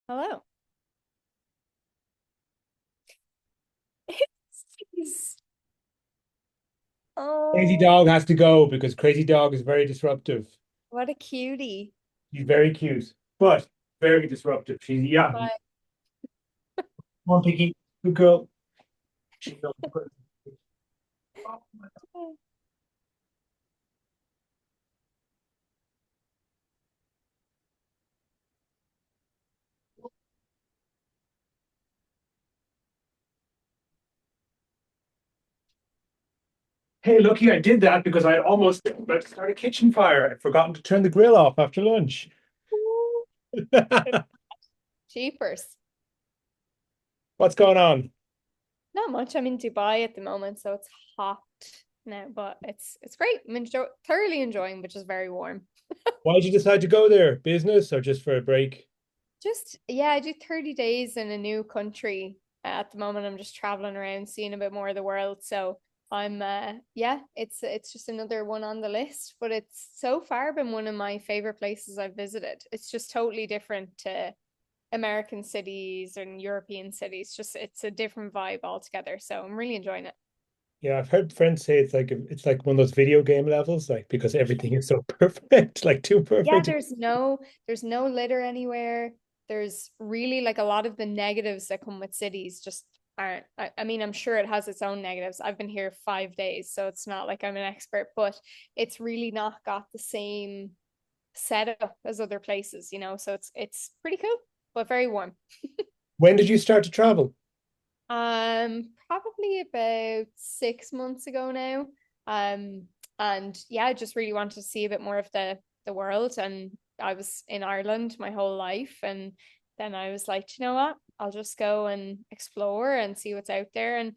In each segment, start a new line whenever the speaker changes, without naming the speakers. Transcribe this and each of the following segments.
Hello. Jeez.
Crazy
Oh,
Dog has to go because Crazy Dog is very disruptive.
what a cutie.
She's very cute, but very disruptive. She's yeah.
Bye.
Come on, Piggy. Good girl. She's so good. Hey, lucky I did that because I almost about to start a kitchen fire. I'd forgotten to turn the grill off after lunch.
Cheapers.
What's going on?
Not much. I'm in Dubai at the moment, so it's hot now, but it's great. Thoroughly enjoying, but just very warm.
Why did you decide to go there? Business or just for a break?
Just yeah, I do 30 days in a new country. At the moment, I'm just traveling around, seeing a bit more of the world. So I'm yeah, it's just another one on the list, but it's so far been one of my favorite places I've visited. It's just totally different to American cities and European cities. Just it's a different vibe altogether. So I'm really enjoying it.
Yeah, I've heard friends say it's like one of those video game levels, like because everything is so perfect, like too
Yeah,
perfect.
there's no litter anywhere. There's really like a lot of the negatives that come with cities just aren't. I mean, I'm sure it has its own negatives. I've been here 5 days, so it's not like I'm an expert, but it's really not got the same setup as other places, you know. So it's pretty cool, but very warm.
When did you start to travel?
Probably about 6 months ago now. Um, and yeah, I just really wanted to see a bit more of the world. And I was in Ireland my whole life, and then I was like, you know what? I'll just go and explore and see what's out there, and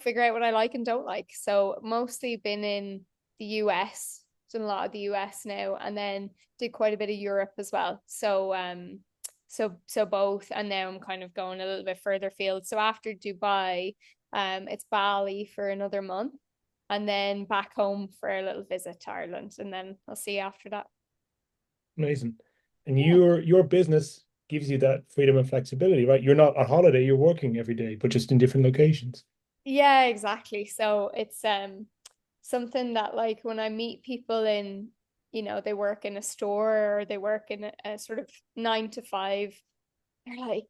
figure out what I like and don't like. So mostly been in the US, done a lot of the US now, and then did quite a bit of Europe as well. So both, and now I'm kind of going a little bit further field. So after Dubai, it's Bali for another month, and then back home for a little visit to Ireland, and then I'll see you after that.
Amazing. And
Yeah.
your business gives you that freedom and flexibility, right? You're not on holiday, you're working every day, but just in different locations.
Yeah, exactly. So it's something that like when I meet people in, they work in a store or they work in a sort of 9 to 5, they're like,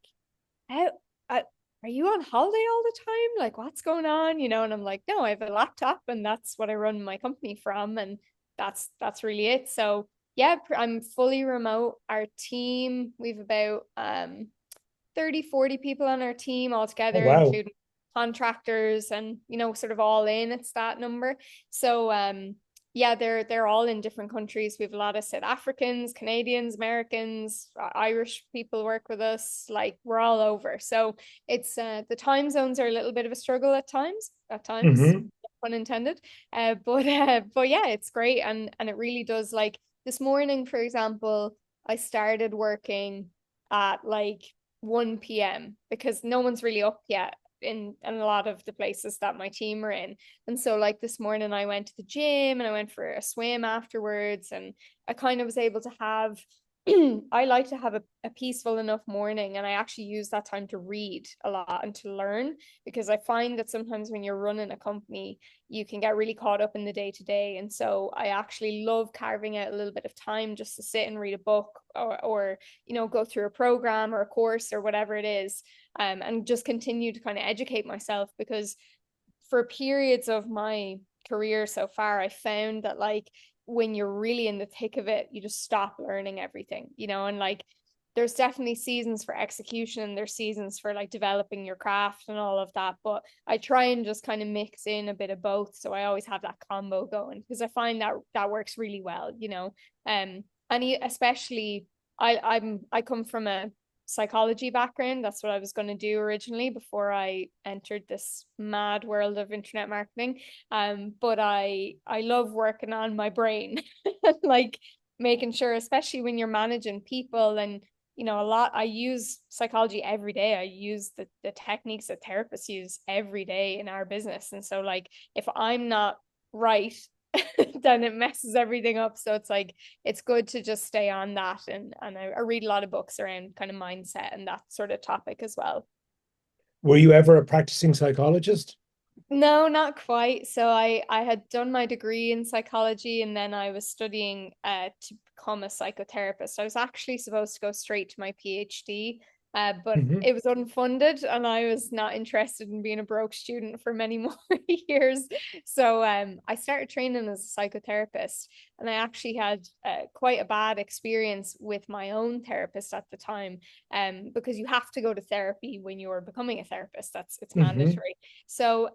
how uh, are you on holiday all the time? Like, what's going on? And I'm like, no, I have a laptop and that's what I run my company from. And that's really it. So yeah, I'm fully remote. Our team, we've about 30, 40 people on our team
Oh,
altogether,
wow.
including contractors and, sort of all in, it's that number. So yeah, they're all in different countries. We have a lot of South Africans, Canadians, Americans, Irish people work with us. Like we're all over. So it's the time zones are a little bit of a struggle at times,
Hmm.
pun intended. But yeah, it's great and it really does like this morning, for example, I started working at like 1 p.m. because no one's really up yet in a lot of the places that my team are in. And so like this morning I went to the gym and I went for a swim afterwards and I kind of was able to have I like to have a peaceful enough morning and I actually use that time to read a lot and to learn because I find that sometimes when you're running a company you can get really caught up in the day to day. And so I actually love carving out a little bit of time just to sit and read a book or go through a program or a course or whatever it is, and just continue to kind of educate myself because for periods of my career so far, I found that like when you're really in the thick of it, you just stop learning everything, and like there's definitely seasons for execution, there's seasons for like developing your craft and all of that. But I try and just kind of mix in a bit of both. So I always have that combo going because I find that that works really well. And especially I come from a psychology background. That's what I was going to do originally before I entered this mad world of internet marketing. But I love working on my brain, like making sure, especially when you're managing people and a lot. I use psychology every day. I use the techniques that therapists use every day in our business. And so like if I'm not right, then it messes everything up. So it's like it's good to just stay on that, and I read a lot of books around kind of mindset and that sort of topic as well.
Were you ever a practicing psychologist?
No, not quite. So I had done my degree in psychology, and then I was studying to become a psychotherapist. I was actually supposed to go straight to my PhD, but
Hmm.
it was unfunded, and I was not interested in being a broke student for many more years. So I started training as a psychotherapist, and I actually had quite a bad experience with my own therapist at the time, because you have to go to therapy when you're becoming a therapist. It's
Hmm.
mandatory. So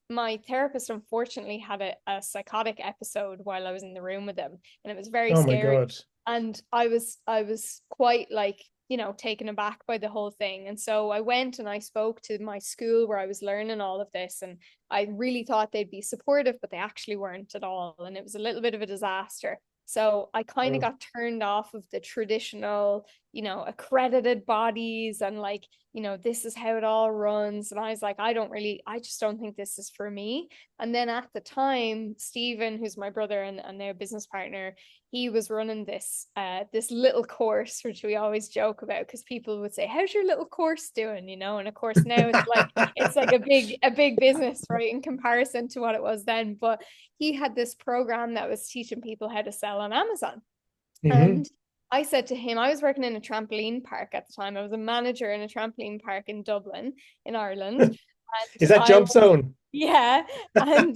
my therapist unfortunately had a psychotic episode while I was in the room with him, and it was very
Oh my
scary.
God.
And I was quite like, taken aback by the whole thing. And so I went and I spoke to my school where I was learning all of this, and I really thought they'd be supportive, but they actually weren't at all. And it was a little bit of a disaster. So I kind of
Oh.
got turned off of the traditional, accredited bodies and like, this is how it all runs. And I was like, I just don't think this is for me. And then at the time, Stephen, who's my brother and their business partner, he was running this little course, which we always joke about because people would say, "How's your little course doing?" And of course now it's like a big business, right, in comparison to what it was then. But he had this program that was teaching people how to sell on Amazon.
Hmm.
And I said to him, I was working in a trampoline park at the time. I was a manager in a trampoline park in Dublin, in Ireland. And
Is that
I,
jump zone?
yeah. And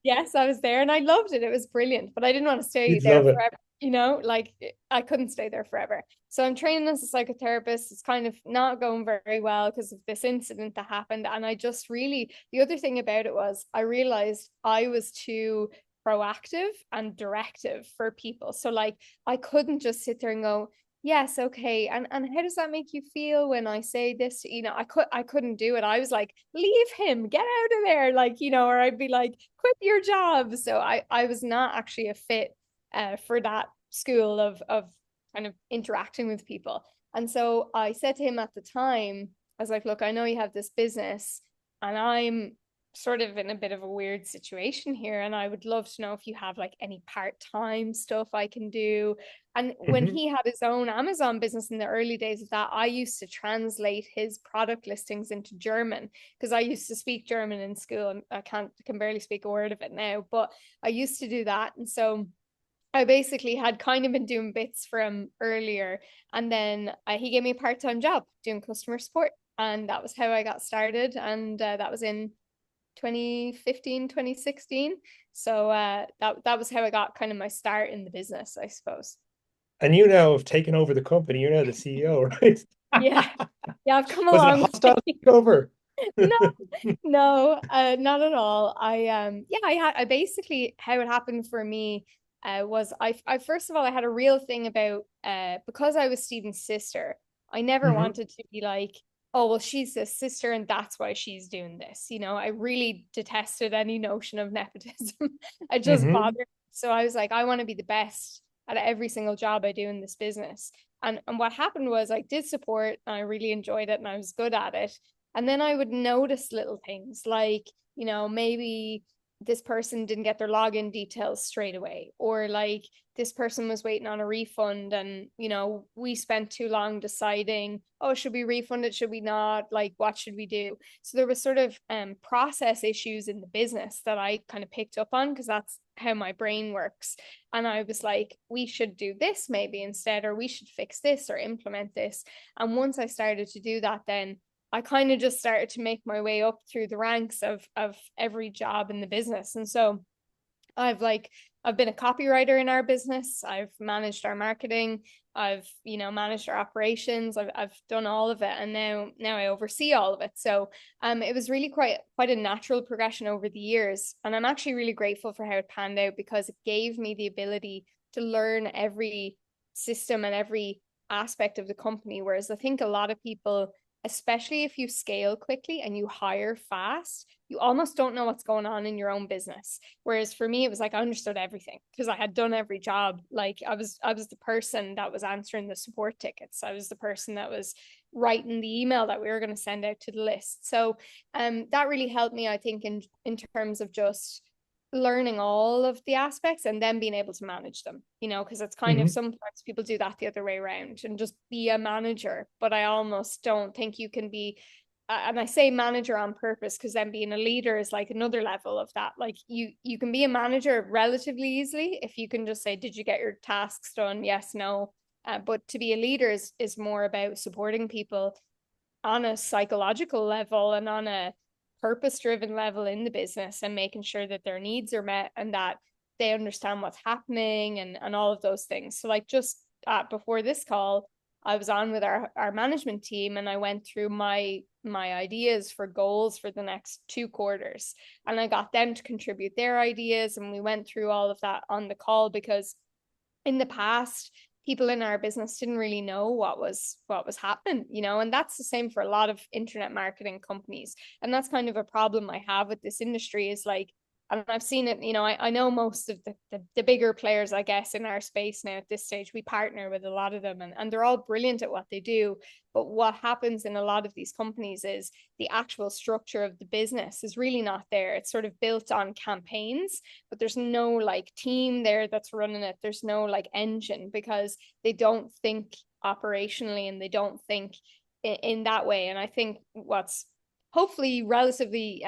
yes, I was there and I loved it. It was brilliant, but I didn't want to stay
You'd
there
love it.
forever. Like I couldn't stay there forever. So I'm training as a psychotherapist. It's kind of not going very well because of this incident that happened. And I just really, the other thing about it was I realized I was too proactive and directive for people. So like I couldn't just sit there and go, yes, okay. And how does that make you feel when I say this? I couldn't do it. I was like, leave him, get out of there, like, or I'd be like, quit your job. So I was not actually a fit for that school of kind of interacting with people. And so I said to him at the time, I was like, look, I know you have this business and I'm sort of in a bit of a weird situation here, and I would love to know if you have like any part-time stuff I can do. And when
Hmm.
he had his own Amazon business in the early days of that, I used to translate his product listings into German because I used to speak German in school, and I can barely speak a word of it now, but I used to do that. And so I basically had kind of been doing bits from earlier, and then he gave me a part-time job doing customer support, and that was how I got started. And that was in 2015, 2016. So that was how I got kind of my start in the business, I suppose.
And you now have taken over the company. You're now the CEO, right?
Yeah. Yeah, I've come a
Was it a
long
hostile
way.
takeover?
No, no, not at all. Yeah, I basically how it happened for me was I first of all I had a real thing about because I was Stephen's sister, I never
Hmm.
wanted to be like, oh well, she's a sister and that's why she's doing this. I really detested any notion of nepotism. It just
Hmm.
bothered me. So I was like, I want to be the best at every single job I do in this business. And what happened was I did support and I really enjoyed it and I was good at it. And then I would notice little things like, maybe this person didn't get their login details straight away, or like this person was waiting on a refund and, we spent too long deciding, oh, should we refund it? Should we not? Like, what should we do? So there was sort of process issues in the business that I kind of picked up on because that's how my brain works. And I was like, we should do this maybe instead, or we should fix this or implement this. And once I started to do that, then I kind of just started to make my way up through the ranks of every job in the business. And so I've been a copywriter in our business. I've managed our marketing. I've, managed our operations. I've done all of it. And now I oversee all of it. So it was really quite a natural progression over the years. And I'm actually really grateful for how it panned out because it gave me the ability to learn every system and every aspect of the company. Whereas I think a lot of people, especially if you scale quickly and you hire fast, you almost don't know what's going on in your own business. Whereas for me, it was like I understood everything because I had done every job. Like I was the person that was answering the support tickets. I was the person that was writing the email that we were going to send out to the list. So that really helped me, I think, in terms of just learning all of the aspects and then being able to manage them, because it's kind of
Hmm.
sometimes people do that the other way around and just be a manager. But I almost don't think you can be, and I say manager on purpose because then being a leader is like another level of that. Like you can be a manager relatively easily if you can just say, did you get your tasks done? Yes, no. But to be a leader is more about supporting people on a psychological level and on a purpose driven level in the business and making sure that their needs are met and that they understand what's happening and all of those things. So like just before this call, I was on with our management team and I went through my ideas for goals for the next 2 quarters and I got them to contribute their ideas and we went through all of that on the call because in the past people in our business didn't really know what was happening, and that's the same for a lot of internet marketing companies. And that's kind of a problem I have with this industry is like, and I've seen it, I know most of the bigger players, I guess, in our space now at this stage. We partner with a lot of them and they're all brilliant at what they do. But what happens in a lot of these companies is the actual structure of the business is really not there. It's sort of built on campaigns, but there's no like team there that's running it. There's no like engine because they don't think operationally and they don't think in that way. And I think what's hopefully relatively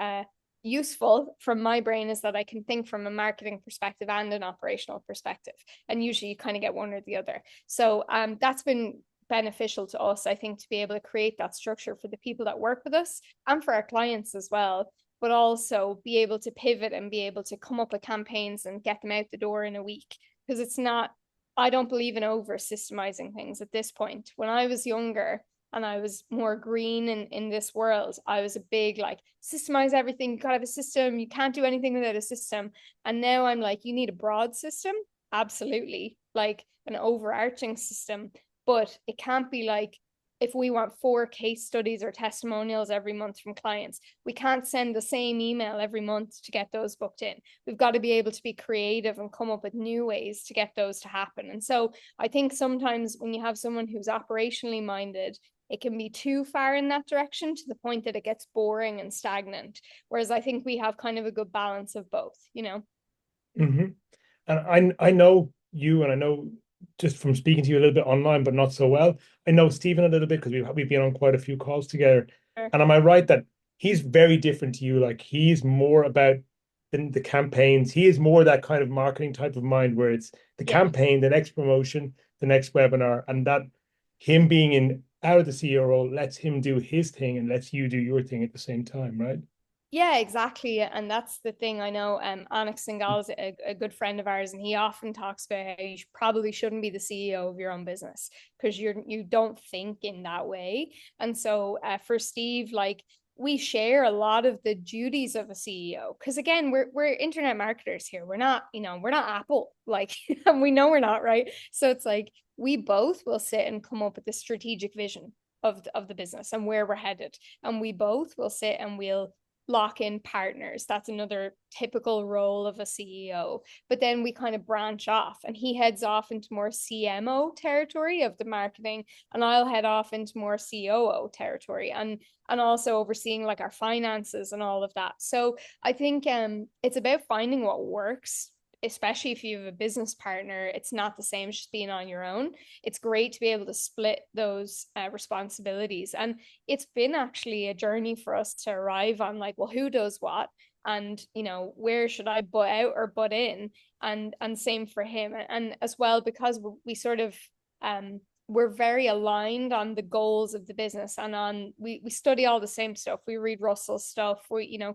useful from my brain is that I can think from a marketing perspective and an operational perspective. And usually you kind of get one or the other. So that's been beneficial to us, I think, to be able to create that structure for the people that work with us and for our clients as well, but also be able to pivot and be able to come up with campaigns and get them out the door in a week. Because it's not, I don't believe in over systemizing things at this point. When I was younger and I was more green in this world, I was a big like systemize everything. You gotta have a system. You can't do anything without a system. And now I'm like, you need a broad system. Absolutely. Like an overarching system. But it can't be like if we want 4 case studies or testimonials every month from clients, we can't send the same email every month to get those booked in. We've got to be able to be creative and come up with new ways to get those to happen. And so I think sometimes when you have someone who's operationally minded, it can be too far in that direction to the point that it gets boring and stagnant. Whereas I think we have kind of a good balance of both.
Hmm. And I know you, and I know just from speaking to you a little bit online, but not so well. I know Stephen a little bit because we've been on quite a few calls together.
Sure.
And am I right that he's very different to you? Like he's more about the campaigns. He is more that kind of marketing type of mind where it's the
Yeah.
campaign, the next promotion, the next webinar, and that him being in out of the CEO role lets him do his thing and lets you do your thing at the same time, right?
Yeah, exactly. And that's the thing. I know Alex Singal is a good friend of ours, and he often talks about how you probably shouldn't be the CEO of your own business because you don't think in that way. And so for Steve, like we share a lot of the duties of a CEO because again, we're internet marketers here. We're not Apple, like and we know we're not, right? So it's like we both will sit and come up with the strategic vision of the business and where we're headed. And we both will sit and we'll lock in partners. That's another typical role of a CEO. But then we kind of branch off, and he heads off into more CMO territory of the marketing, and I'll head off into more COO territory, and also overseeing like our finances and all of that. So I think it's about finding what works. Especially if you have a business partner, it's not the same as just being on your own. It's great to be able to split those responsibilities. And it's been actually a journey for us to arrive on like, well, who does what, and where should I butt out or butt in, and same for him. And as well, because we sort of we're very aligned on the goals of the business, and on we study all the same stuff. We read Russell's stuff.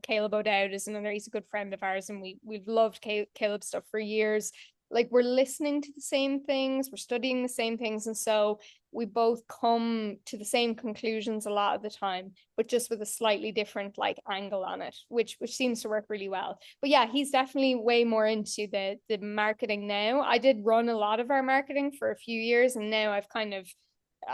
Caleb O'Dowd is another, he's a good friend of ours, and we've loved Caleb's stuff for years. Like we're listening to the same things, we're studying the same things, and so we both come to the same conclusions a lot of the time, but just with a slightly different like angle on it, which seems to work really well. But yeah, he's definitely way more into the marketing now. I did run a lot of our marketing for a few years, and now I've kind of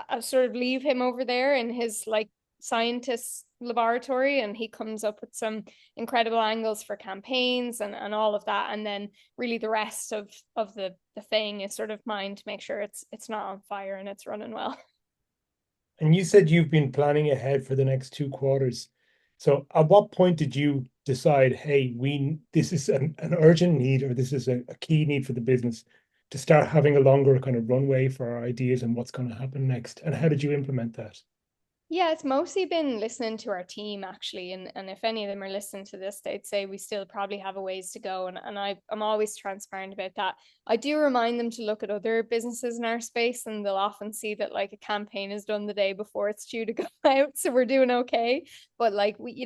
I sort of leave him over there in his like scientist laboratory, and he comes up with some incredible angles for campaigns and all of that. And then really the rest of the thing is sort of mine to make sure it's not on fire and it's running well.
And you said you've been planning ahead for the next 2 quarters. So at what point did you decide, hey, this is an urgent need, or this is a key need for the business to start having a longer kind of runway for our ideas and what's going to happen next? And how did you implement that?
Yeah, it's mostly been listening to our team actually. And if any of them are listening to this, they'd say we still probably have a ways to go. And I'm always transparent about that. I do remind them to look at other businesses in our space, and they'll often see that like a campaign is done the day before it's due to go out. So we're doing okay. But like we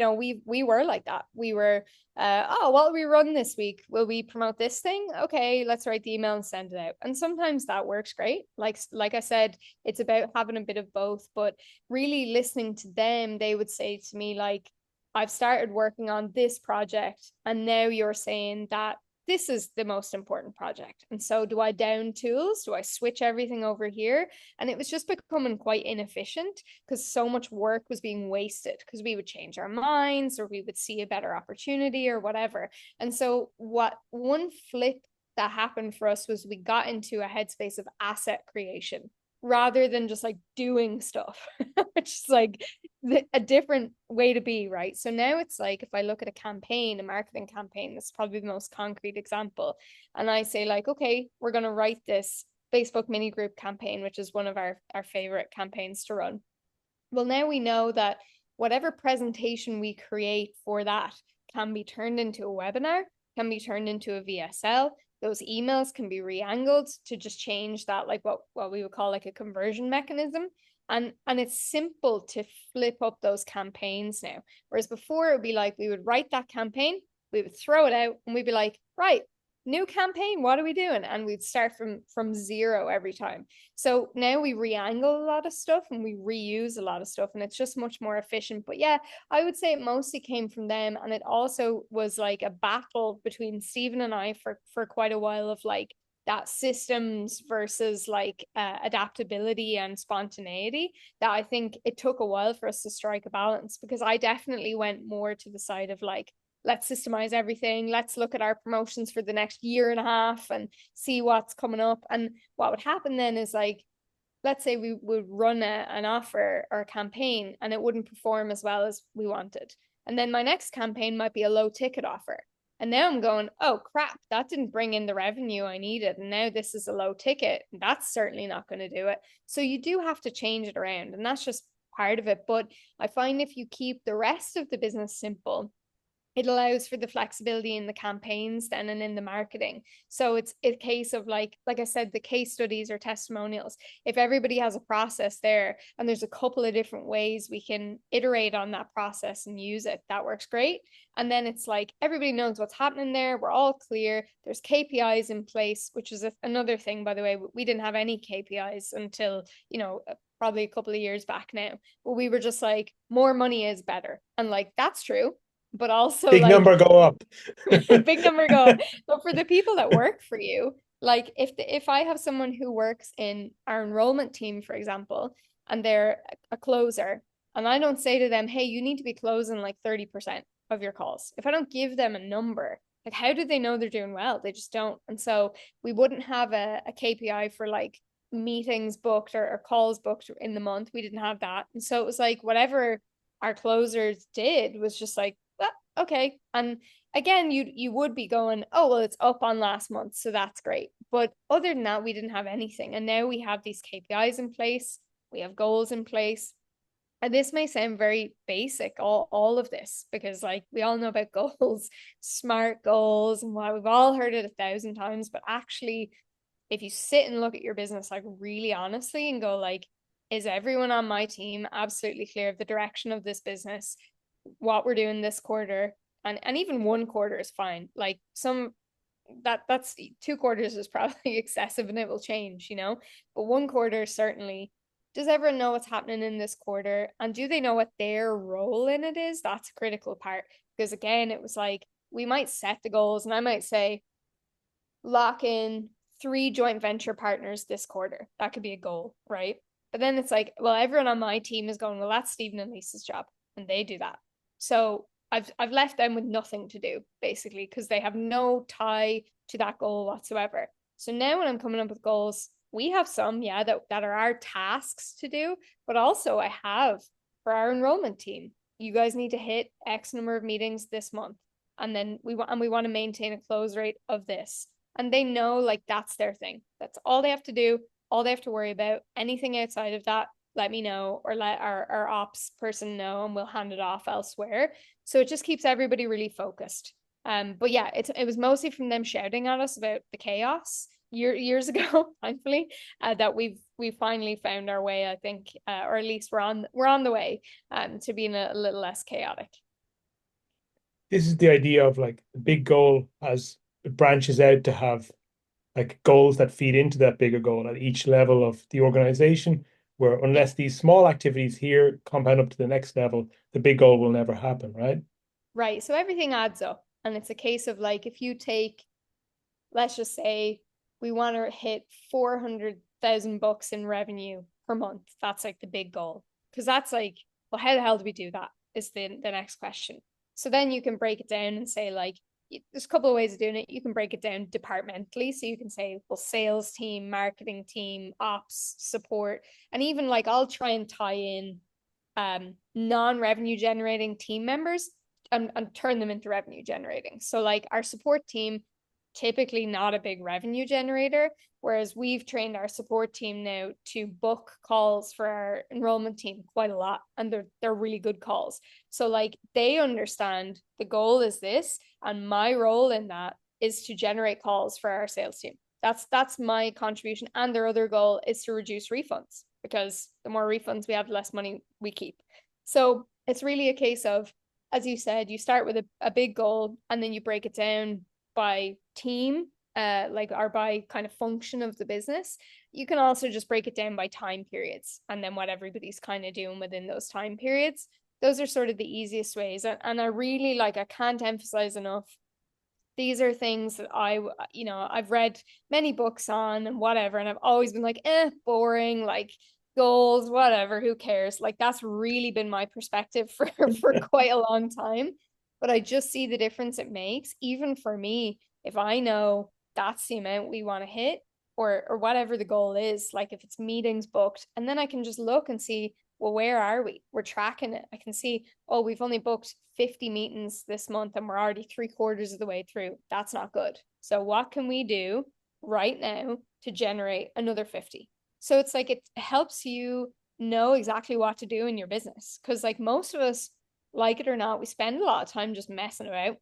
were like that. We were oh, what will we run this week? Will we promote this thing? Okay, let's write the email and send it out. And sometimes that works great. Like I said, it's about having a bit of both, but really listening to them, they would say to me, like, I've started working on this project, and now you're saying that this is the most important project. And so, do I down tools? Do I switch everything over here? And it was just becoming quite inefficient because so much work was being wasted because we would change our minds or we would see a better opportunity or whatever. And so, what one flip that happened for us was we got into a headspace of asset creation rather than just like doing stuff, which is like a different way to be, right? So now it's like if I look at a campaign, a marketing campaign, that's probably the most concrete example. And I say, like, okay, we're going to write this Facebook mini group campaign, which is one of our favorite campaigns to run. Well, now we know that whatever presentation we create for that can be turned into a webinar, can be turned into a VSL. Those emails can be re-angled to just change that, like what we would call like a conversion mechanism. And it's simple to flip up those campaigns now. Whereas before it would be like we would write that campaign, we would throw it out, and we'd be like, right, new campaign, what are we doing? And we'd start from zero every time. So now we re-angle a lot of stuff and we reuse a lot of stuff, and it's just much more efficient. But yeah, I would say it mostly came from them, and it also was like a battle between Stephen and I for quite a while of like that systems versus like adaptability and spontaneity, that I think it took a while for us to strike a balance, because I definitely went more to the side of like, let's systemize everything. Let's look at our promotions for the next year and a half and see what's coming up. And what would happen then is like, let's say we would run an offer or a campaign and it wouldn't perform as well as we wanted. And then my next campaign might be a low ticket offer. And now I'm going, oh crap, that didn't bring in the revenue I needed. And now this is a low ticket. That's certainly not going to do it. So you do have to change it around. And that's just part of it. But I find if you keep the rest of the business simple, it allows for the flexibility in the campaigns then and in the marketing. So it's a case of like I said, the case studies or testimonials. If everybody has a process there and there's a couple of different ways we can iterate on that process and use it, that works great. And then it's like everybody knows what's happening there. We're all clear. There's KPIs in place, which is another thing, by the way. We didn't have any KPIs until, probably a couple of years back now. But we were just like, more money is better. And like, that's true, but also
Big
like
number go up.
big number go up. But for the people that work for you, like if I have someone who works in our enrollment team, for example, and they're a closer, and I don't say to them, hey, you need to be closing like 30% of your calls. If I don't give them a number, like how do they know they're doing well? They just don't. And so we wouldn't have a KPI for like meetings booked or calls booked in the month. We didn't have that. And so it was like whatever our closers did was just like, well, okay. And again, you would be going, oh, well, it's up on last month, so that's great. But other than that, we didn't have anything. And now we have these KPIs in place, we have goals in place. And this may sound very basic, all of this, because like we all know about goals, smart goals, and why we've all heard it 1,000 times. But actually, if you sit and look at your business like really honestly and go like, is everyone on my team absolutely clear of the direction of this business, what we're doing this quarter? And even one quarter is fine. Like that's 2 quarters is probably excessive and it will change. But one quarter certainly. Does everyone know what's happening in this quarter? And do they know what their role in it is? That's a critical part. Because again, it was like we might set the goals and I might say, lock in 3 joint venture partners this quarter. That could be a goal, right? But then it's like, well, everyone on my team is going, well, that's Stephen and Lisa's job, and they do that. So I've left them with nothing to do, basically, because they have no tie to that goal whatsoever. So now when I'm coming up with goals, we have some, that are our tasks to do, but also I have for our enrollment team. you guys need to hit X number of meetings this month. And then we want to maintain a close rate of this. And they know like that's their thing. That's all they have to do, all they have to worry about. Anything outside of that, let me know or let our ops person know and we'll hand it off elsewhere. So it just keeps everybody really focused. But yeah, it was mostly from them shouting at us about the chaos years ago, thankfully, that we've finally found our way, I think, or at least we're on the way to being a little less chaotic.
This is the idea of like the big goal as it branches out to have like goals that feed into that bigger goal at each level of the organization, where
Yeah.
unless these small activities here compound up to the next level, the big goal will never happen, right?
Right. So everything adds up. And it's a case of like if you take, let's just say we want to hit 400,000 bucks in revenue per month. That's like the big goal. Because that's like, well, how the hell do we do that? Is the next question. So then you can break it down and say, like, there's a couple of ways of doing it. You can break it down departmentally. So you can say, well, sales team, marketing team, ops, support. And even like I'll try and tie in non-revenue generating team members and turn them into revenue generating. So like our support team, typically not a big revenue generator, whereas we've trained our support team now to book calls for our enrollment team quite a lot, and they're really good calls. So like they understand the goal is this, and my role in that is to generate calls for our sales team. That's my contribution, and their other goal is to reduce refunds because the more refunds we have, the less money we keep. So it's really a case of, as you said, you start with a big goal and then you break it down by team, like or by kind of function of the business. You can also just break it down by time periods and then what everybody's kind of doing within those time periods. Those are sort of the easiest ways. And I really like, I can't emphasize enough. These are things that I've read many books on and whatever, and I've always been like, boring, like goals, whatever, who cares? Like that's really been my perspective for quite a long time. But I just see the difference it makes, even for me, if I know that's the amount we want to hit or whatever the goal is, like if it's meetings booked, and then I can just look and see, well, where are we? We're tracking it. I can see, oh, we've only booked 50 meetings this month and we're already 3/4 of the way through. That's not good. So what can we do right now to generate another 50? So it's like it helps you know exactly what to do in your business. Because like most of us, like it or not, we spend a lot of time just messing about,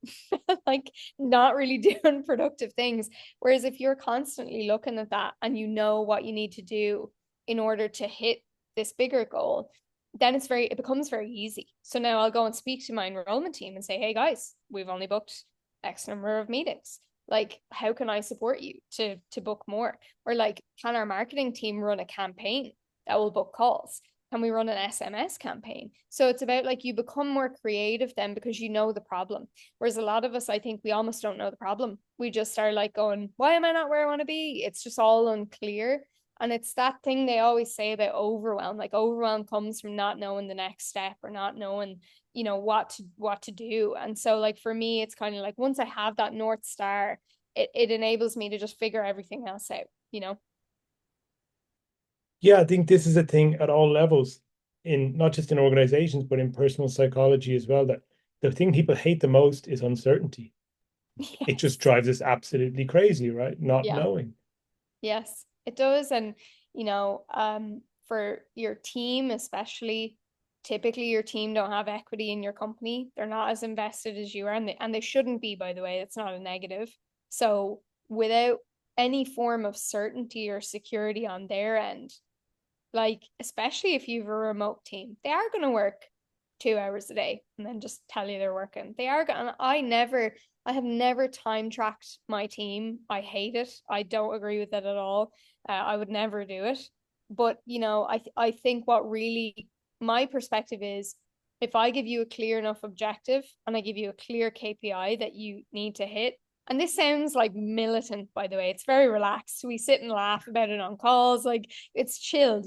like not really doing productive things. Whereas if you're constantly looking at that and you know what you need to do in order to hit this bigger goal, then it becomes very easy. So now I'll go and speak to my enrollment team and say, hey guys, we've only booked X number of meetings. Like, how can I support you to book more? Or like, can our marketing team run a campaign that will book calls? Can we run an SMS campaign? So it's about like you become more creative then because you know the problem. Whereas a lot of us, I think we almost don't know the problem. We just are like going, why am I not where I want to be? It's just all unclear. And it's that thing they always say about overwhelm. Like overwhelm comes from not knowing the next step or not knowing, what to do. And so like for me, it's kind of like once I have that North Star, it enables me to just figure everything else out.
Yeah, I think this is a thing at all levels, in not just in organizations, but in personal psychology as well, that the thing people hate the most is uncertainty. It just
Yes.
drives us absolutely crazy, right? Not
Yeah.
knowing.
Yes, it does. And, for your team, especially, typically your team don't have equity in your company. They're not as invested as you are, and they shouldn't be, by the way. It's not a negative. So without any form of certainty or security on their end, like especially if you have a remote team, they are going to work 2 hours a day and then just tell you they're working. They are going. I have never time tracked my team. I hate it. I don't agree with it at all. I would never do it. But I think what really my perspective is, if I give you a clear enough objective and I give you a clear KPI that you need to hit, and this sounds like militant, by the way. It's very relaxed. We sit and laugh about it on calls. Like it's chilled.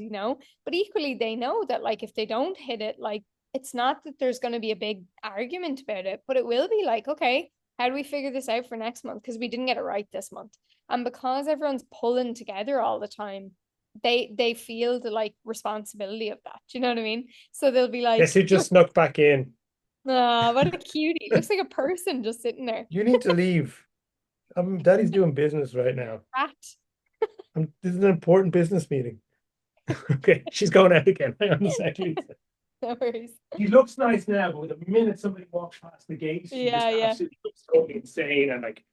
But equally, they know that like if they don't hit it, like it's not that there's going to be a big argument about it, but it will be like, okay, how do we figure this out for next month? Because we didn't get it right this month. And because everyone's pulling together all the time, they feel the like responsibility of that. Do you know what I mean? So they'll be like,
Guess who just
look,
snuck back in?
Ah, what a cutie. Looks like a person just sitting there.
You need to leave. Daddy's doing business right now.
Rat.
This is an important business meeting. Okay, she's going out again. Hang on a second.
No worries.
He looks nice now, but the minute somebody walks past the gate, she just
Yeah, yeah.
absolutely looks totally insane and like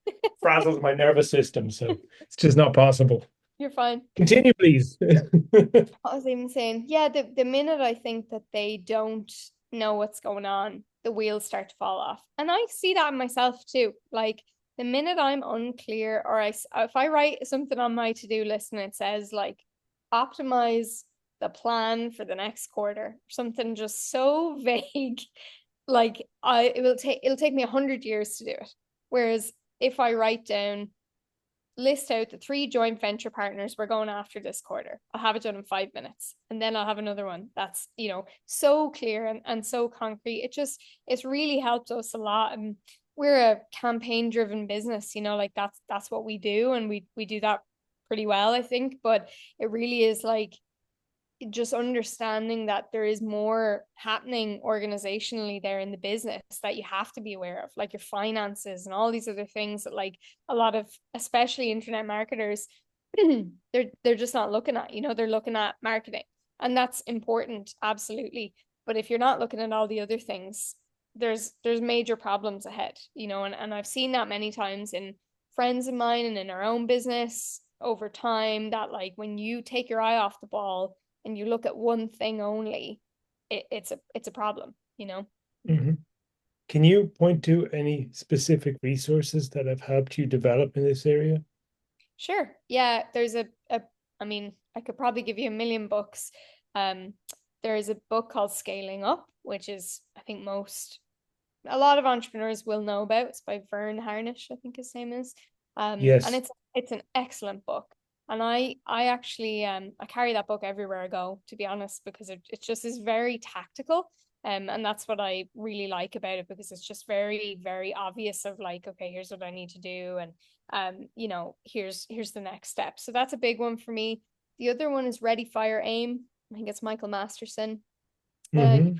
frazzles my nervous system. So it's just not possible.
You're fine.
Continue, please.
I was even saying, yeah, the minute I think that they don't know what's going on, the wheels start to fall off. And I see that in myself too. Like the minute I'm unclear, or if I write something on my to-do list and it says like optimize the plan for the next quarter, or something just so vague, like it'll take me 100 years to do it. Whereas if I write down list out the three joint venture partners we're going after this quarter. I'll have it done in 5 minutes. And then I'll have another one that's, so clear and so concrete. It's really helped us a lot. And we're a campaign driven business, like that's what we do. And we do that pretty well, I think. But it really is like just understanding that there is more happening organizationally there in the business that you have to be aware of, like your finances and all these other things that like a lot of especially internet marketers they're just not looking at, they're looking at marketing, and that's important, absolutely. But if you're not looking at all the other things, there's major problems ahead, and I've seen that many times in friends of mine and in our own business over time, that like when you take your eye off the ball and you look at one thing only, it's a problem.
Mhm. Can you point to any specific resources that have helped you develop in this area?
Sure. Yeah, there's I mean, I could probably give you a million books. Um, there is a book called Scaling Up, which is, I think a lot of entrepreneurs will know about. It's by Vern Harnish, I think his name is. And
Yes.
it's an excellent book. And I actually I carry that book everywhere I go, to be honest, because it just is very tactical. And that's what I really like about it, because it's just very, very obvious of like, okay, here's what I need to do, and here's the next step. So that's a big one for me. The other one is Ready, Fire, Aim. I think it's Michael Masterson.
Hmm.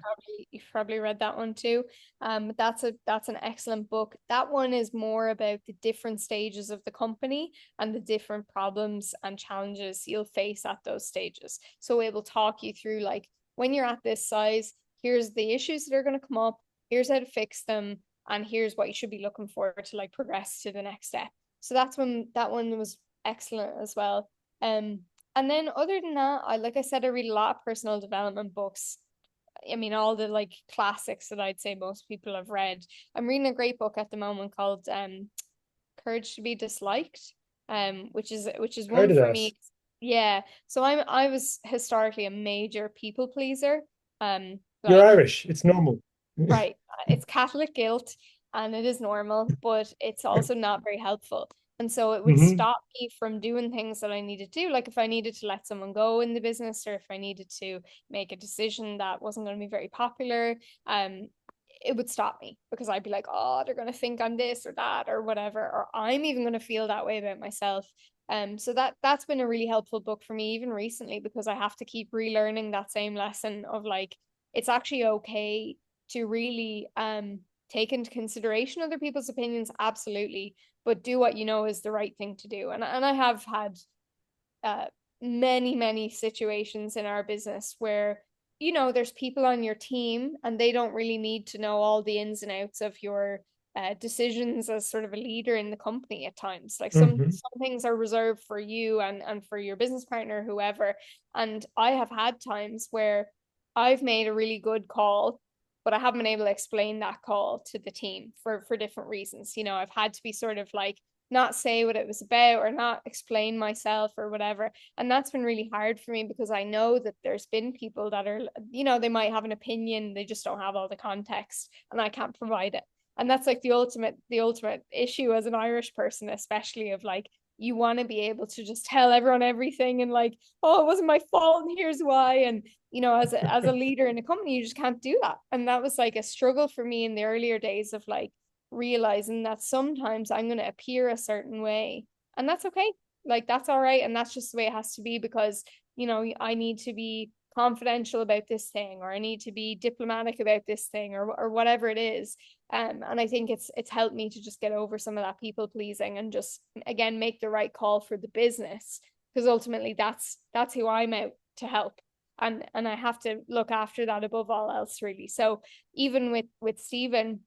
You've probably read that one too. That's an excellent book. That one is more about the different stages of the company and the different problems and challenges you'll face at those stages. So it will talk you through like when you're at this size, here's the issues that are going to come up, here's how to fix them, and here's what you should be looking for to like progress to the next step. So that one was excellent as well. And then other than that, like I said, I read a lot of personal development books. I mean, all the like classics that I'd say most people have read. I'm reading a great book at the moment called Courage to be Disliked, which is
Heard
one
of
for
that.
me. Yeah. So I was historically a major people pleaser.
You're
Like
Irish. It's normal.
right. It's Catholic guilt and it is normal, but it's also not very helpful. And so it would
Hmm.
stop me from doing things that I needed to do. Like if I needed to let someone go in the business, or if I needed to make a decision that wasn't going to be very popular, um, it would stop me, because I'd be like, oh, they're going to think I'm this or that or whatever, or I'm even going to feel that way about myself. So that's been a really helpful book for me even recently, because I have to keep relearning that same lesson of like, it's actually okay to really take into consideration other people's opinions, absolutely, but do what you know is the right thing to do. And I have had uh, many situations in our business where there's people on your team and they don't really need to know all the ins and outs of your decisions as sort of a leader in the company at times. Like
Hmm.
some things are reserved for you and for your business partner, whoever. And I have had times where I've made a really good call, but I haven't been able to explain that call to the team for different reasons. I've had to be sort of like not say what it was about or not explain myself or whatever. And that's been really hard for me, because I know that there's been people that are, they might have an opinion, they just don't have all the context, and I can't provide it. And that's like the ultimate issue as an Irish person, especially, of like, you want to be able to just tell everyone everything and like, oh, it wasn't my fault and here's why. And as a leader in a company, you just can't do that. And that was like a struggle for me in the earlier days of like realizing that sometimes I'm going to appear a certain way, and that's okay. Like that's all right, and that's just the way it has to be, because I need to be confidential about this thing, or I need to be diplomatic about this thing, or whatever it is. And I think it's helped me to just get over some of that people pleasing and just again make the right call for the business, because ultimately that's who I'm out to help. And I have to look after that above all else, really. So even with Stephen,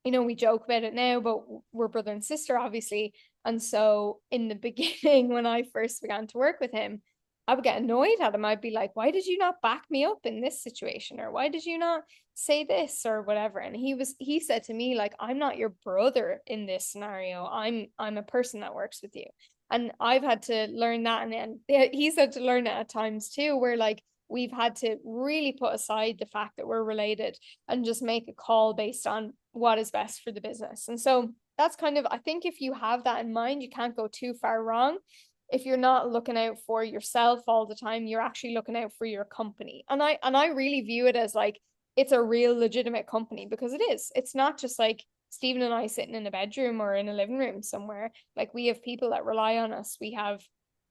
we joke about it now, but we're brother and sister, obviously. And so in the beginning, when I first began to work with him, I would get annoyed at him. I'd be like, why did you not back me up in this situation? Or why did you not say this or whatever? And he said to me, like, I'm not your brother in this scenario. I'm a person that works with you. And I've had to learn that. And then he's had to learn it at times too, where like we've had to really put aside the fact that we're related and just make a call based on what is best for the business. And so that's kind of, I think if you have that in mind, you can't go too far wrong. If you're not looking out for yourself all the time, you're actually looking out for your company. And I really view it as like it's a real legitimate company, because it is. It's not just like Stephen and I sitting in a bedroom or in a living room somewhere. Like we have people that rely on us. We have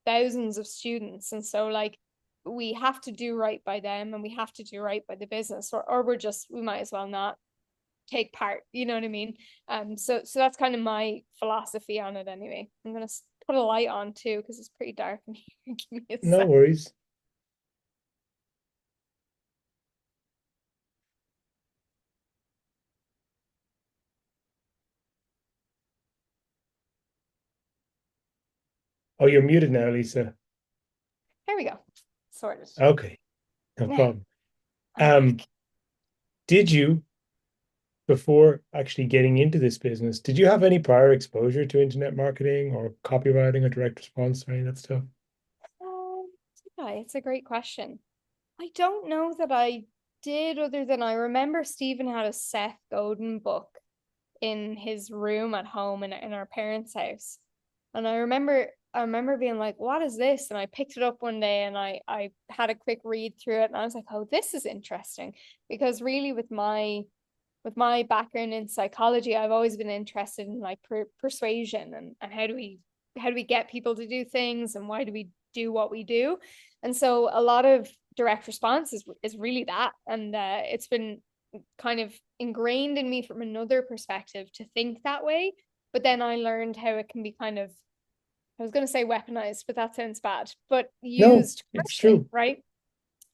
thousands of students. And so like we have to do right by them, and we have to do right by the business, or we might as well not take part, you know what I mean? So that's kind of my philosophy on it anyway. I'm gonna put a light on too, because it's pretty dark in here. Give me a
No
sec.
worries. Oh, you're muted now, Lisa.
There we go. Sorted.
Okay, no
Yeah,
problem.
I'm
Um,
back.
did you, before actually getting into this business, did you have any prior exposure to internet marketing or copywriting or direct response or any of that stuff?
um, yeah, it's a great question. I don't know that I did, other than I remember Stephen had a Seth Godin book in his room at home in our parents' house. And I remember being like, what is this? And I picked it up one day and I had a quick read through it, and I was like, oh, this is interesting. Because really with my background in psychology, I've always been interested in like persuasion, and how do we get people to do things, and why do we do what we do. And so a lot of direct response is really that. And it's been kind of ingrained in me from another perspective to think that way. But then I learned how it can be kind of, I was going to say weaponized, but that sounds bad, but
No,
used
it's
commercially,
true.
right?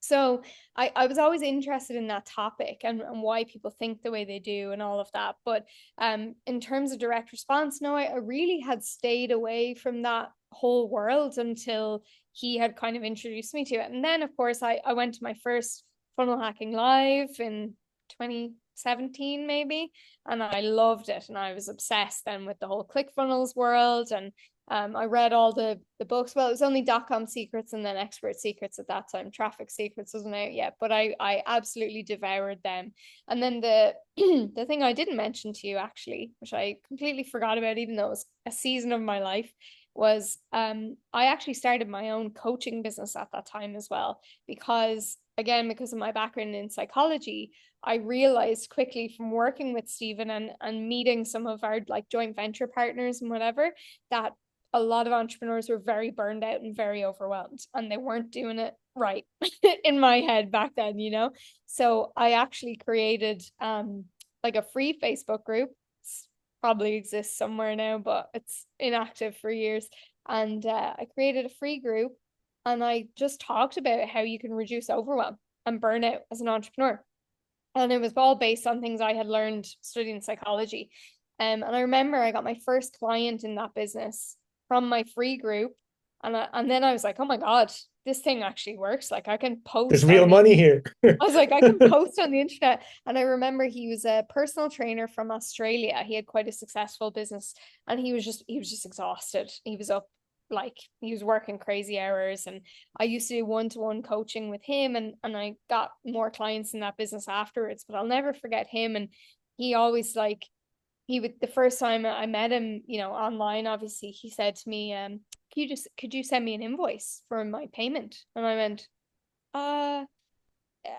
So I was always interested in that topic, and why people think the way they do and all of that. But in terms of direct response, no, I really had stayed away from that whole world until he had kind of introduced me to it. And then, of course, I went to my first funnel hacking live in 2017, maybe, and I loved it. And I was obsessed then with the whole ClickFunnels world. And I read all the books. Well, it was only .com Secrets and then Expert Secrets at that time. Traffic Secrets wasn't out yet, but I absolutely devoured them. And then the the thing I didn't mention to you actually, which I completely forgot about, even though it was a season of my life, was I actually started my own coaching business at that time as well. Because again, because of my background in psychology, I realized quickly from working with Stephen and meeting some of our like joint venture partners and whatever, that a lot of entrepreneurs were very burned out and very overwhelmed, and they weren't doing it right in my head back then. So I actually created like a free Facebook group. It's probably exists somewhere now, but it's inactive for years. And I created a free group, and I just talked about how you can reduce overwhelm and burnout as an entrepreneur. And it was all based on things I had learned studying psychology. And I remember I got my first client in that business from my free group. And then I was like, oh my God, this thing actually works. Like I can
There's
post
real
on the
money here.
I was like, I can post on the internet. And I remember he was a personal trainer from Australia. He had quite a successful business, and he was just exhausted. He was up, like he was working crazy hours. And I used to do one-to-one coaching with him, and I got more clients in that business afterwards. But I'll never forget him. And he always like he would the first time I met him, online, obviously, he said to me, could you send me an invoice for my payment? And I went, uh uh,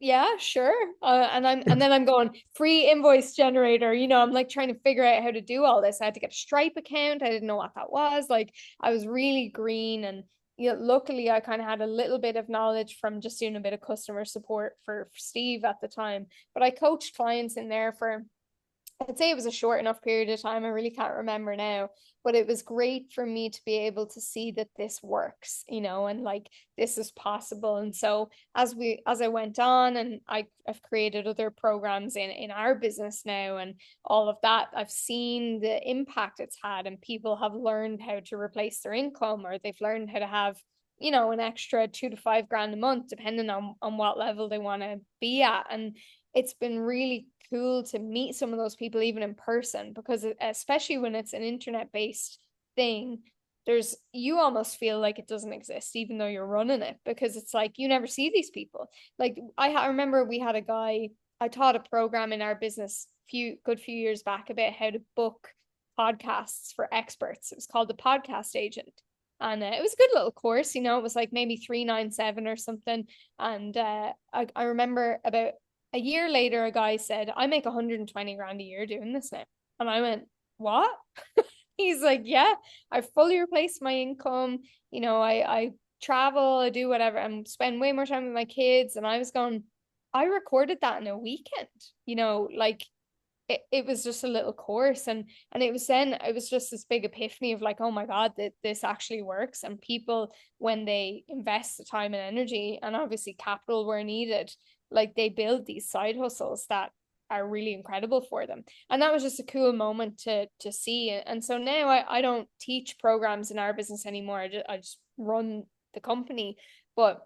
yeah, sure. And then I'm going free invoice generator. I'm like trying to figure out how to do all this. I had to get a Stripe account. I didn't know what that was. Like I was really green. And luckily I kind of had a little bit of knowledge from just doing a bit of customer support for Steve at the time. But I coached clients in there for, I'd say it was a short enough period of time. I really can't remember now, but it was great for me to be able to see that this works, and like this is possible. And so as I went on, and I've created other programs in our business now and all of that, I've seen the impact it's had, and people have learned how to replace their income, or they've learned how to have an extra 2 to 5 grand a month, depending on what level they want to be at. And it's been really cool to meet some of those people even in person, because especially when it's an internet based thing, you almost feel like it doesn't exist even though you're running it, because it's like you never see these people. Like I remember we had a guy, I taught a program in our business few years back about how to book podcasts for experts. It was called the Podcast Agent. And it was a good little course, it was like maybe 397 or something. And I remember about a year later, a guy said, I make 120 grand a year doing this now. And I went, what? He's like, yeah, I fully replaced my income. I travel, I do whatever, and spend way more time with my kids. And I was going, I recorded that in a weekend, like it was just a little course. And it was just this big epiphany of like, oh my God, that this actually works. And people, when they invest the time and energy, and obviously capital where needed, like they build these side hustles that are really incredible for them. And that was just a cool moment to see. And so now I don't teach programs in our business anymore. I just run the company. But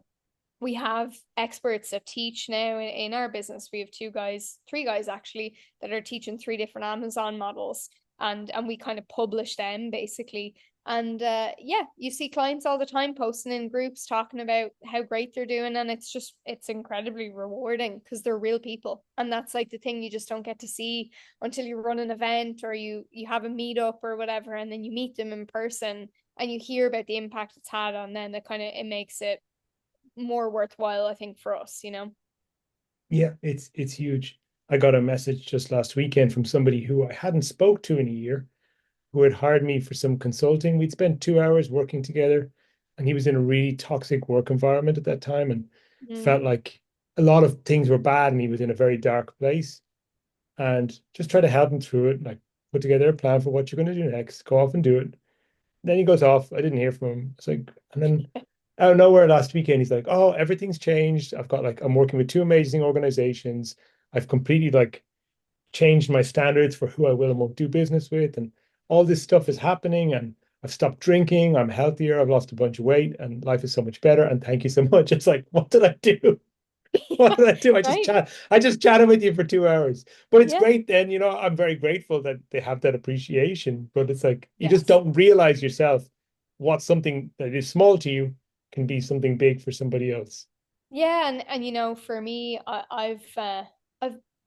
we have experts that teach now in our business. We have three guys actually, that are teaching three different Amazon models, and we kind of publish them basically. And yeah, you see clients all the time posting in groups talking about how great they're doing, and it's incredibly rewarding because they're real people. And that's like the thing you just don't get to see until you run an event, or you have a meetup or whatever, and then you meet them in person and you hear about the impact it's had on them. It makes it more worthwhile, I think, for us.
Yeah, it's huge. I got a message just last weekend from somebody who I hadn't spoke to in a year, who had hired me for some consulting. We'd spent 2 hours working together, and he was in a really toxic work environment at that time and
Mm.
felt like a lot of things were bad and he was in a very dark place. And just try to help him through it, like put together a plan for what you're going to do next, go off and do it. Then he goes off. I didn't hear from him. It's like, and then out of nowhere last weekend, he's like, "Oh, everything's changed. I'm working with two amazing organizations. I've completely like changed my standards for who I will and won't do business with, and all this stuff is happening. And I've stopped drinking. I'm healthier. I've lost a bunch of weight, and life is so much better. And thank you so much." It's like, what did I do? What
Yeah,
did I do?
right.
I just chatted with you for 2 hours. But it's
Yeah.
great then, I'm very grateful that they have that appreciation. But it's like you just
Yes.
don't realize yourself what something that is small to you can be something big for somebody else.
Yeah, and for me, I've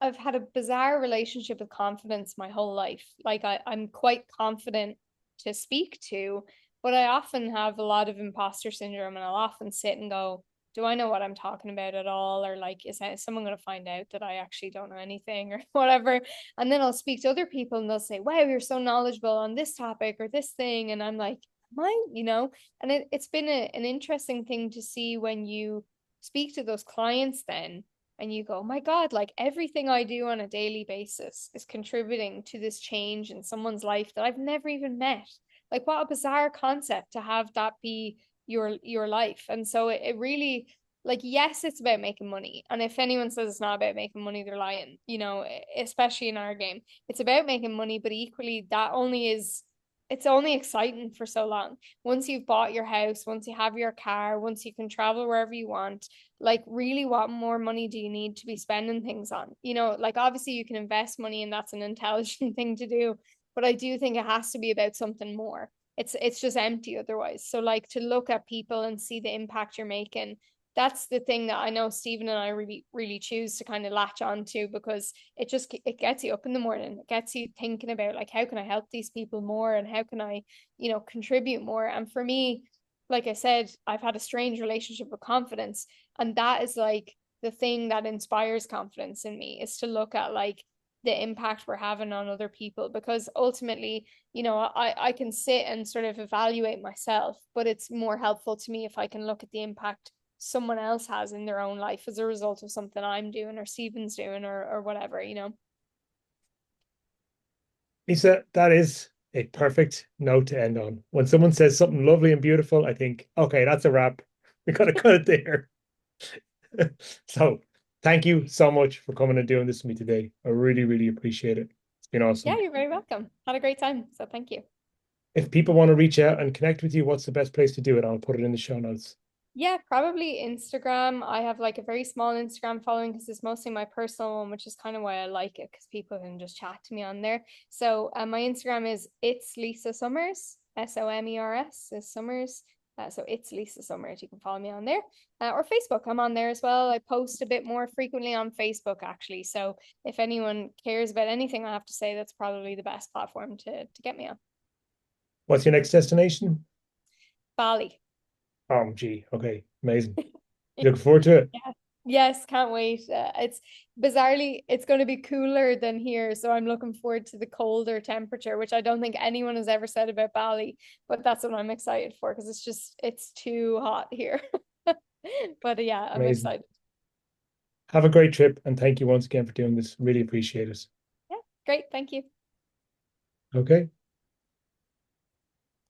I've had a bizarre relationship with confidence my whole life. Like I'm quite confident to speak to, but I often have a lot of imposter syndrome, and I'll often sit and go, do I know what I'm talking about at all? Or like, is someone going to find out that I actually don't know anything or whatever? And then I'll speak to other people and they'll say, wow, you're so knowledgeable on this topic or this thing. And I'm like, am I? And it's been an interesting thing to see when you speak to those clients then, and you go, oh my God, like everything I do on a daily basis is contributing to this change in someone's life that I've never even met. Like what a bizarre concept to have that be your life. And so it really, like, yes, it's about making money. And if anyone says it's not about making money, they're lying, especially in our game. It's about making money, but equally it's only exciting for so long. Once you've bought your house, once you have your car, once you can travel wherever you want, like really what more money do you need to be spending things on? Like obviously you can invest money and that's an intelligent thing to do, but I do think it has to be about something more. It's just empty otherwise. So like to look at people and see the impact you're making, that's the thing that I know Stephen and I really, really choose to kind of latch on to, because it gets you up in the morning. It gets you thinking about like, how can I help these people more, and how can I, contribute more? And for me, like I said, I've had a strange relationship with confidence. And that is like the thing that inspires confidence in me, is to look at like the impact we're having on other people, because ultimately, I can sit and sort of evaluate myself, but it's more helpful to me if I can look at the impact someone else has in their own life as a result of something I'm doing or Stephen's doing or whatever.
Lisa, that is a perfect note to end on. When someone says something lovely and beautiful, I think, okay, that's a wrap. We gotta cut it there. So thank you so much for coming and doing this with me today. I really, really appreciate it. It's been
Yeah,
awesome.
you're very welcome. Had a great time. So thank you.
If people want to reach out and connect with you, what's the best place to do it? I'll put it in the show notes.
Yeah, probably Instagram. I have like a very small Instagram following because it's mostly my personal one, which is kind of why I like it because people can just chat to me on there. So my Instagram is it's Lisa Summers, Somers is Summers. So it's Lisa Summers. You can follow me on there, or Facebook. I'm on there as well. I post a bit more frequently on Facebook actually. So if anyone cares about anything I have to say, that's probably the best platform to get me on.
What's your next destination?
Bali.
Gee, okay, amazing. You looking forward to it?
Yeah. Yes, can't wait. It's bizarrely, it's going to be cooler than here, so I'm looking forward to the colder temperature, which I don't think anyone has ever said about Bali, but that's what I'm excited for because it's too hot here. But yeah, I'm
Amazing.
excited.
Have a great trip, and thank you once again for doing this. Really appreciate it.
Yeah, great. Thank you.
Okay.